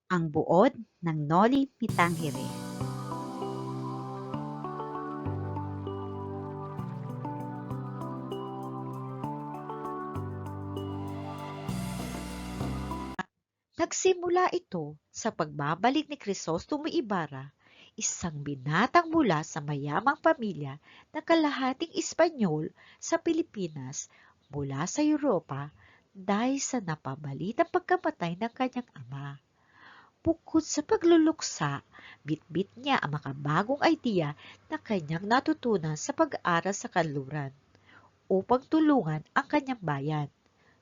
Ang buod ng Noli Me Tangere. Nagsimula ito sa pagbabalik ni Crisostomo Ibarra, isang binatang mula sa mayamang pamilya na kalahating Espanyol sa Pilipinas mula sa Europa dahil sa napabalitang pagkamatay ng kanyang ama. Bukod sa pagluluksa, bitbit niya ang makabagong idea na kanyang natutunan sa pag-aaral sa kanluran upang tulungan ang kanyang bayan.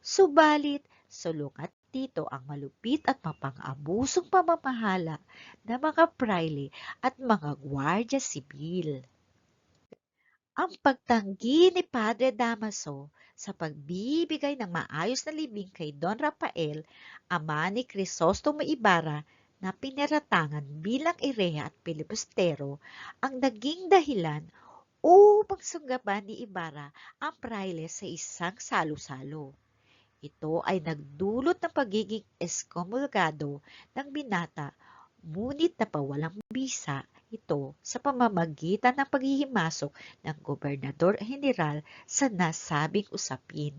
Subalit, salungat dito ang malupit at mapang-abusong pamamahala ng mga prayle at mga gwardya sibil. Ang pagtanggi ni Padre Damaso sa pagbibigay ng maayos na libing kay Don Rafael, ama ni Crisostomo Ibarra, na pinaratangan bilang ireha at pilibustero, ang naging dahilan upang sunggaban ni Ibarra ang praile sa isang salo-salo. Ito ay nagdulot ng pagiging ekskomulgado ng binata, ngunit napawalang bisa ito sa pamamagitan ng paghihimasok ng Gobernador General sa nasabing usapin.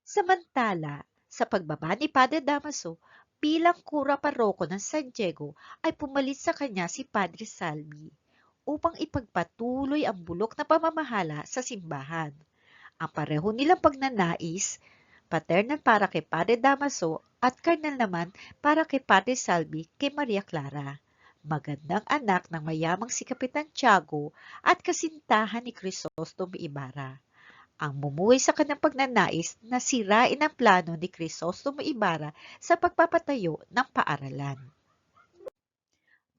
Samantala, sa pagbaba ni Padre Damaso bilang kura paroko ng San Diego ay pumalit sa kanya si Padre Salvi upang ipagpatuloy ang bulok na pamamahala sa simbahan. Ang pareho nilang pagnanais, paternal para kay Padre Damaso at carnal naman para kay Padre Salvi kay Maria Clara, magandang anak ng mayamang si Kapitan Tiago at kasintahan ni Crisostomo Ibarra. Ang mumuhay sa kanyang pagnanais na sirain ang plano ni Crisostomo Ibarra sa pagpapatayo ng paaralan.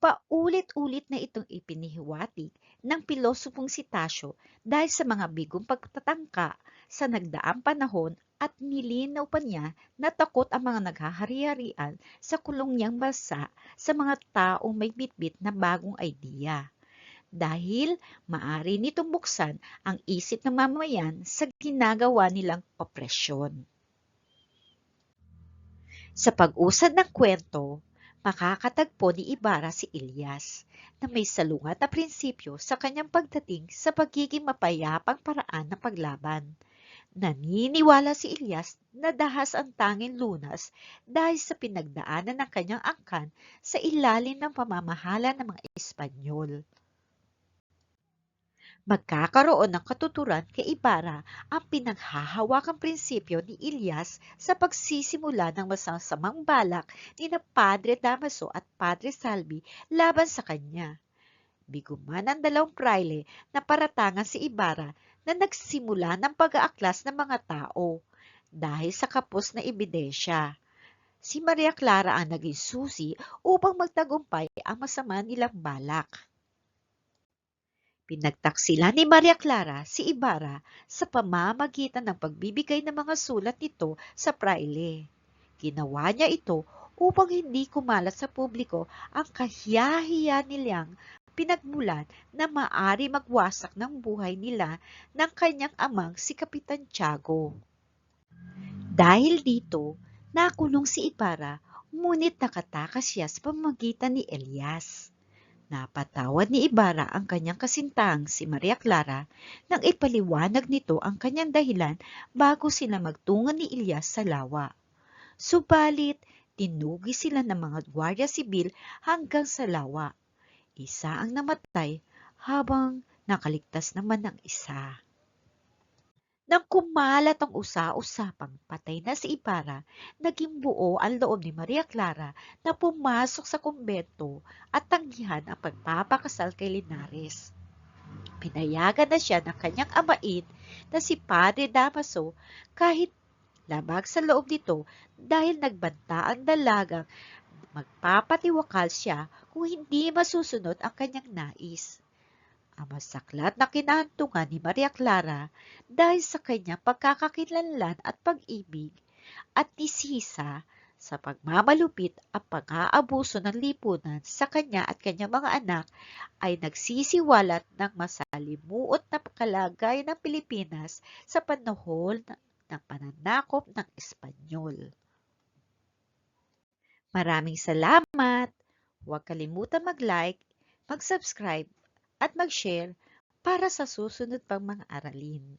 Paulit-ulit na itong ipinihiwatig ng pilosopong si Tasio dahil sa mga bigong pagtatangka sa nagdaang panahon at nilinaw pa niya na takot ang mga naghahari-harian sa kulong niyang bansa sa mga taong may bitbit na bagong idea. Dahil maari nitong buksan ang isip ng mamamayan sa ginagawa nilang opresyon. Sa pag-usad ng kwento, makakatagpo ni Ibarra si Ilyas na may salungat na prinsipyo sa kanyang pagdating sa pagiging mapayapang paraan ng paglaban. Naniniwala si Ilyas na dahas ang tanging lunas dahil sa pinagdaanan ng kanyang angkan sa ilalim ng pamamahala ng mga Espanyol. Magkakaroon ng katuturan kay Ibarra ang pinaghahawakang prinsipyo ni Ilyas sa pagsisimula ng masasamang balak ni na Padre Damaso at Padre Salvi laban sa kanya. Biguman ang dalawang prayle na paratangan si Ibarra na nagsimula ng pag-aaklas ng mga tao dahil sa kapos na ebidensya. Si Maria Clara ang naging susi upang magtagumpay ang masama nilang balak. Pinagtaksilan ni Maria Clara si Ibarra sa pamamagitan ng pagbibigay ng mga sulat nito sa praile. Ginawa niya ito upang hindi kumalat sa publiko ang kahiyahiya nilang pinagmulan na maari magwasak ng buhay nila ng kanyang amang si Kapitan Tiago. Dahil dito, nakulong si Ibarra, ngunit nakatakas siya sa pamamagitan ni Elias. Napatawad ni Ibarra ang kanyang kasintahang si Maria Clara nang ipaliwanag nito ang kanyang dahilan bago sila magtungo ni Ilyas sa lawa. Subalit, tinugi sila ng mga gwardiya sibil hanggang sa lawa. Isa ang namatay habang nakaligtas naman ang isa. Nang kumalat ang usa-usapang patay na si Ibarra, naging buo ang loob ni Maria Clara na pumasok sa kumbento at tanggihan ang pagpapakasal kay Linares. Pinayagan na siya ng kanyang amain na si Padre Damaso kahit labag sa loob nito dahil nagbanta ang dalagang magpapatiwakal siya kung hindi masusunod ang kanyang nais. Ang masaklat na kinahantungan ni Maria Clara dahil sa kanyang pagkakakilanlan at pag-ibig at nisisa sa pagmamalupit at pang-aabuso ng lipunan sa kanya at kanyang mga anak ay nagsisiwalat ng masalimuot na kalagayan ng Pilipinas sa panahon ng pananakop ng Espanyol. Maraming salamat! Huwag kalimutan mag-like, mag-subscribe at mag-share para sa susunod pang mga aralin.